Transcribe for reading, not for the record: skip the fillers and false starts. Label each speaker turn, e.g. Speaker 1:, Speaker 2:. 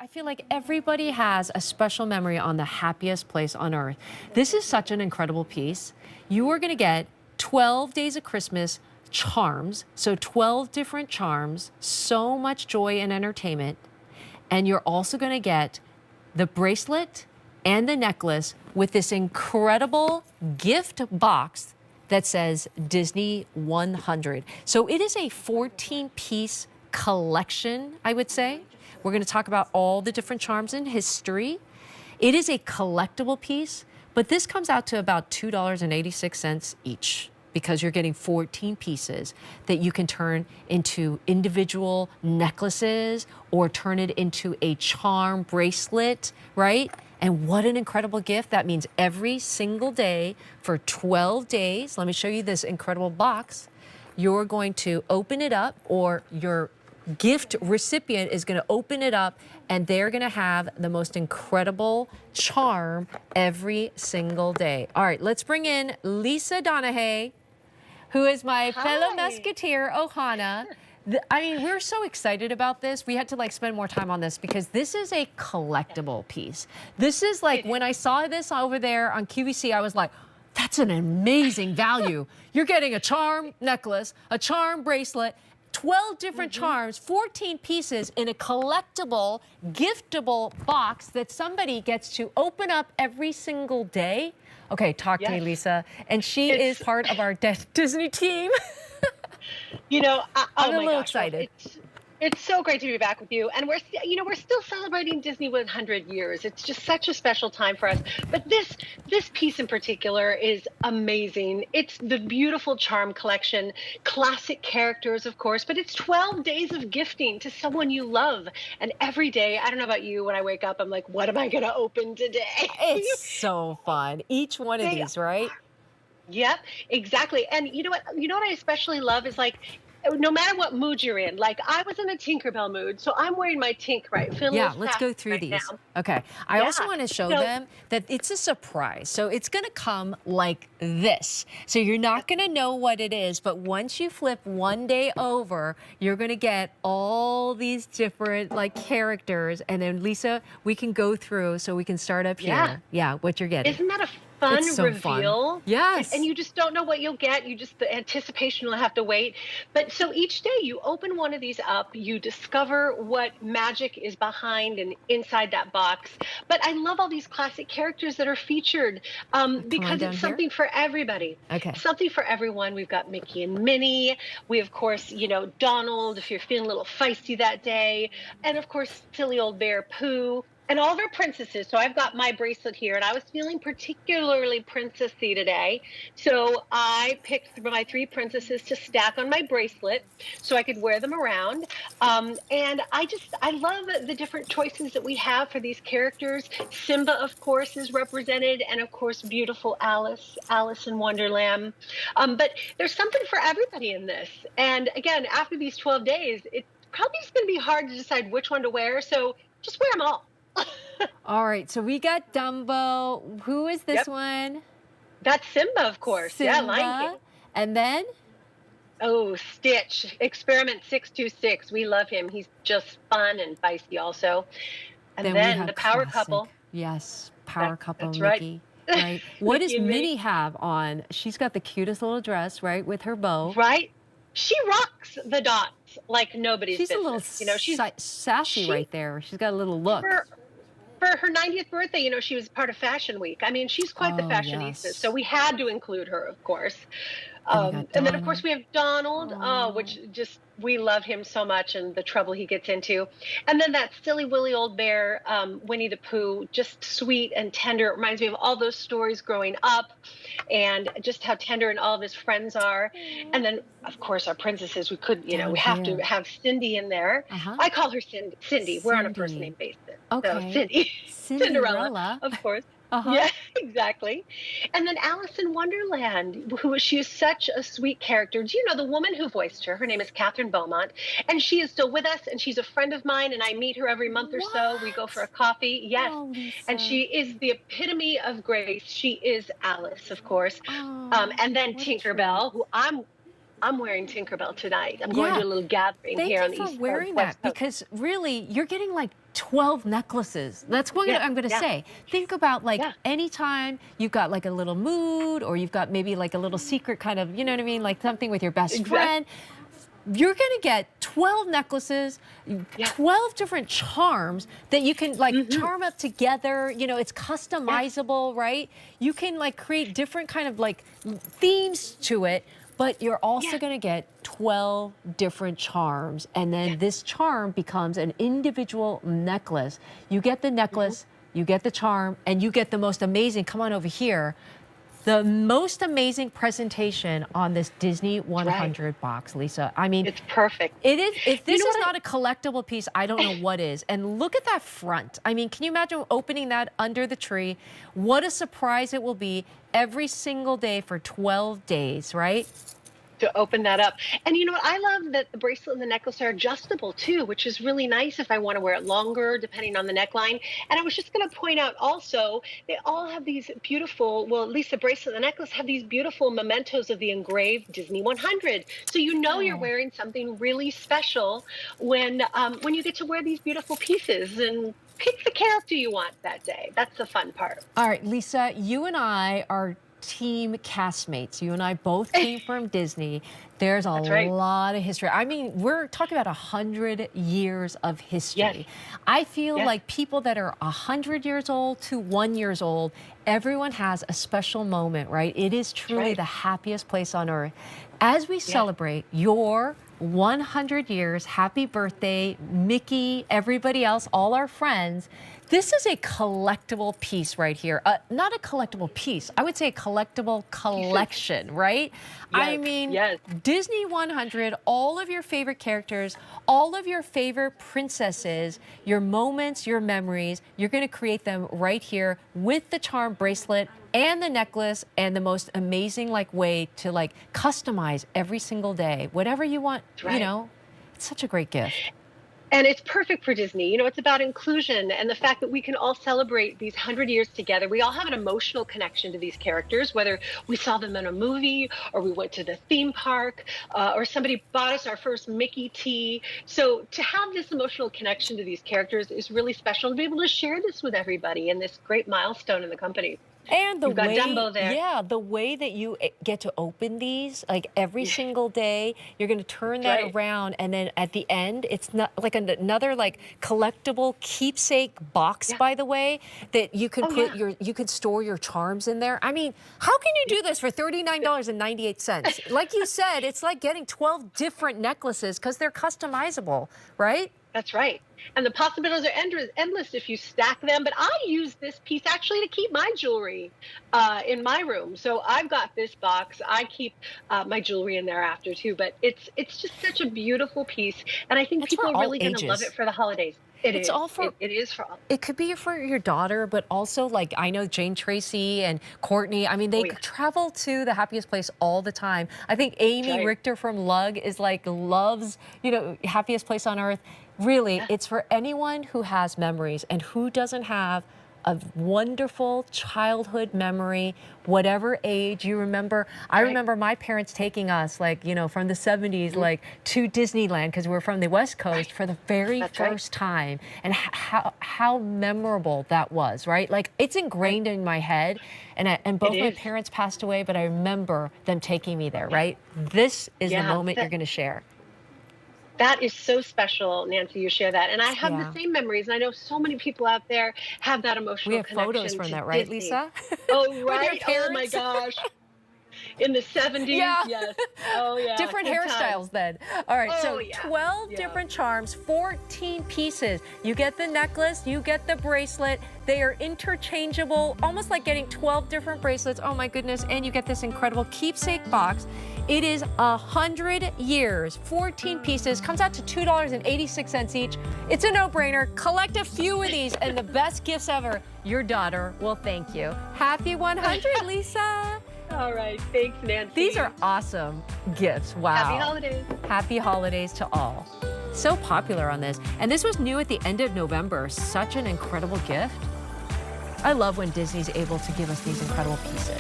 Speaker 1: I feel like everybody has a special memory on the happiest place on earth. This is such an incredible piece. You are going to get 12 Days of Christmas charms, so 12 different charms, so much joy and entertainment. And you're also going to get the bracelet and the necklace with this incredible gift box that says Disney 100. So it is a 14-piece collection, I would say. We're going to talk about all the different charms in history. It is a collectible piece, but this comes out to about $2.86 each because you're getting 14 pieces that you can turn into individual necklaces or turn it into a charm bracelet, right? And what an incredible gift. That means every single day for 12 days, let me show you this incredible box. You're going to open it up, or your gift recipient is going to open it up, and they're going to have the most incredible charm every single day. All right, let's bring in Lisa Donahey, who is my fellow Musketeer, Ohana. I mean, we're so excited about this. We had to spend more time on this because this is a collectible piece. This is when I saw this over there on QVC, I was like, that's an amazing value. You're getting a charm necklace, a charm bracelet, 12 different charms, 14 pieces in a collectible, giftable box that somebody gets to open up every single day. Okay, talk to me, Lisa. And she is part of our Disney team.
Speaker 2: I'm
Speaker 1: a little excited.
Speaker 2: It's so great to be back with you. And we're still celebrating Disney 100 years. It's just such a special time for us. But this piece in particular is amazing. It's the beautiful charm collection, classic characters, of course, but it's 12 days of gifting to someone you love. And every day, I don't know about you, when I wake up, I'm like, what am I going to open today?
Speaker 1: It's so fun. Each one of these, right?
Speaker 2: Yep, exactly. And you know what I especially love is no matter what mood you're in, I was in a Tinkerbell mood, so I'm wearing my Tink, right?
Speaker 1: Yeah, let's go through these. Now. Okay. I also want to show them that it's a surprise. So it's going to come like this. So you're not going to know what it is, but once you flip one day over, you're going to get all these different characters. And then Lisa, we can go through so we can start up here. Yeah, what you're getting.
Speaker 2: Isn't that a fun reveal?
Speaker 1: Fun. Yes.
Speaker 2: And you just don't know what you'll get. The anticipation will have to wait. But so each day you open one of these up, you discover what magic is behind and inside that box. But I love all these classic characters that are featured because it's something for everybody.
Speaker 1: Okay.
Speaker 2: Something for everyone. We've got Mickey and Minnie. We, of course, Donald, if you're feeling a little feisty that day. And, of course, silly old bear Pooh. And all of our princesses. So I've got my bracelet here, and I was feeling particularly princessy today. So I picked my 3 princesses to stack on my bracelet so I could wear them around. And I love the different choices that we have for these characters. Simba, of course, is represented, and of course, beautiful Alice in Wonderland. But there's something for everybody in this. And again, after these 12 days, it's probably going to be hard to decide which one to wear. So just wear them all.
Speaker 1: All right, so we got Dumbo. Who is this one?
Speaker 2: That's Simba, of course.
Speaker 1: Simba.
Speaker 2: Yeah, Lion King.
Speaker 1: And then?
Speaker 2: Oh, Stitch, Experiment 626. We love him. He's just fun and feisty also. And then the Power Couple.
Speaker 1: Yes, Power Couple,
Speaker 2: that's
Speaker 1: Mickey. Right. What does
Speaker 2: Mickey
Speaker 1: Minnie have on? She's got the cutest little dress, right, with her bow.
Speaker 2: Right. She rocks the dots like nobody's
Speaker 1: business.
Speaker 2: She's a little
Speaker 1: she's sassy right there. She's got a little look.
Speaker 2: For her 90th birthday, she was part of Fashion Week. I mean, she's quite the fashionista, so we had to include her, of course. And then, of course, we have Donald, which we love him so much and the trouble he gets into. And then that silly Willy old bear, Winnie the Pooh, just sweet and tender. It reminds me of all those stories growing up and just how tender and all of his friends are. And then, of course, our princesses, we could, we have to have Cindy in there. I call her Cindy. We're on a first name basis.
Speaker 1: Okay.
Speaker 2: So Cindy. Cinderella, of course. Yeah, exactly. And then Alice in Wonderland, she is such a sweet character. Do you know the woman who voiced her? Her name is Catherine Beaumont, and she is still with us, and she's a friend of mine, and I meet her every month or so. We go for a coffee. Yes.
Speaker 1: Oh,
Speaker 2: and she is the epitome of grace. She is Alice, of course. And then Tinkerbell, who I'm I'm wearing Tinkerbell tonight. I'm going to a little gathering
Speaker 1: Thank
Speaker 2: here
Speaker 1: you
Speaker 2: on the
Speaker 1: for
Speaker 2: East Coast.
Speaker 1: wearing
Speaker 2: West
Speaker 1: that
Speaker 2: Coast.
Speaker 1: because really you're getting like 12 necklaces. That's what I'm going to say. Think about like anytime you've got like a little mood or you've got maybe like a little secret kind of, you know what I mean? Like something with your best friend. You're going to get 12 necklaces, 12 different charms that you can like charm up together. You know, it's customizable, right? You can like create different kind of like themes to it, but you're also going to get 12 different charms. And then this charm becomes an individual necklace. You get the necklace, you get the charm, and you get the most amazing, come on over here, the most amazing presentation on this Disney 100 box, Lisa. I mean,
Speaker 2: it's perfect.
Speaker 1: It is. If this is not a collectible piece, I don't know what is. And look at that front. I mean, can you imagine opening that under the tree? What a surprise it will be every single day for 12 days, right?
Speaker 2: To open that up. And you know what? I love that the bracelet and the necklace are adjustable too, which is really nice if I want to wear it longer, depending on the neckline. And I was just going to point out also, they all have these beautiful, well, at least the bracelet and the necklace have these beautiful mementos of the engraved Disney 100. So you know you're wearing something really special when you get to wear these beautiful pieces and pick the character you want that day. That's the fun part.
Speaker 1: All right, Lisa, you and I are team castmates. You and I both came from Disney. There's a lot of history. I mean, we're talking about 100 years of history. I feel like people that are 100 years old to 1 year old, everyone has a special moment, right? It is truly the happiest place on earth. As we celebrate your 100 years, happy birthday, Mickey, everybody else, all our friends. This is a collectible piece right here. Not a collectible piece. I would say a collectible collection, right? I mean, Disney 100, all of your favorite characters, all of your favorite princesses, your moments, your memories, you're going to create them right here with the charm bracelet and the necklace and the most amazing like way to like customize every single day. Whatever you want, you know, it's such a great gift.
Speaker 2: And it's perfect for Disney. You know, it's about inclusion and the fact that we can all celebrate these 100 years together. We all have an emotional connection to these characters, whether we saw them in a movie or we went to the theme park or somebody bought us our first Mickey tea. So to have this emotional connection to these characters is really special, and to be able to share this with everybody in this great milestone in the company.
Speaker 1: And the
Speaker 2: You've got
Speaker 1: way,
Speaker 2: Dumbo there.
Speaker 1: the way that you get to open these, like every single day, you're going to turn that around, and then at the end, it's not like another like collectible keepsake box, by the way, that you can put you could store your charms in there. I mean, how can you do this for $39.98? Like you said, it's like getting 12 different necklaces because they're customizable, right?
Speaker 2: That's right. And the possibilities are endless if you stack them. But I use this piece actually to keep my jewelry in my room. So I've got this box. I keep my jewelry in there after too. But it's just such a beautiful piece. And I think people are really going to love it for the holidays. It is for all.
Speaker 1: It could be for your daughter, but also like I know Jane Tracy and Courtney. I mean, they travel to the happiest place all the time. I think Amy Richter from Lug is like loves, you know, happiest place on earth. Really, it's for anyone who has memories, and who doesn't have a wonderful childhood memory, whatever age you remember. I remember my parents taking us, like, you know, from the 70s, like to Disneyland, because we're from the West Coast for the very first time, and how memorable that was, right? Like, it's ingrained in my head, and both my parents passed away, but I remember them taking me there, right? This is the moment you're going to share.
Speaker 2: That is so special, Nancy, you share that. And I have the same memories. And I know so many people out there have that emotional connection.
Speaker 1: We have photos from that, right,
Speaker 2: Disney.
Speaker 1: Lisa?
Speaker 2: Oh, right. Oh, my gosh. In the 70s, yes. Oh, yeah.
Speaker 1: Different hairstyles then. All right, so 12 different charms, 14 pieces. You get the necklace, you get the bracelet. They are interchangeable, almost like getting 12 different bracelets. Oh, my goodness. And you get this incredible keepsake box. It is 100 years, 14 pieces, comes out to $2.86 each. It's a no-brainer. Collect a few of these, and the best gifts ever. Your daughter will thank you. Happy 100, Lisa.
Speaker 2: All right. Thanks, Nancy.
Speaker 1: These are awesome gifts. Wow.
Speaker 2: Happy holidays.
Speaker 1: Happy holidays to all. So popular on this. And this was new at the end of November. Such an incredible gift. I love when Disney's able to give us these incredible pieces.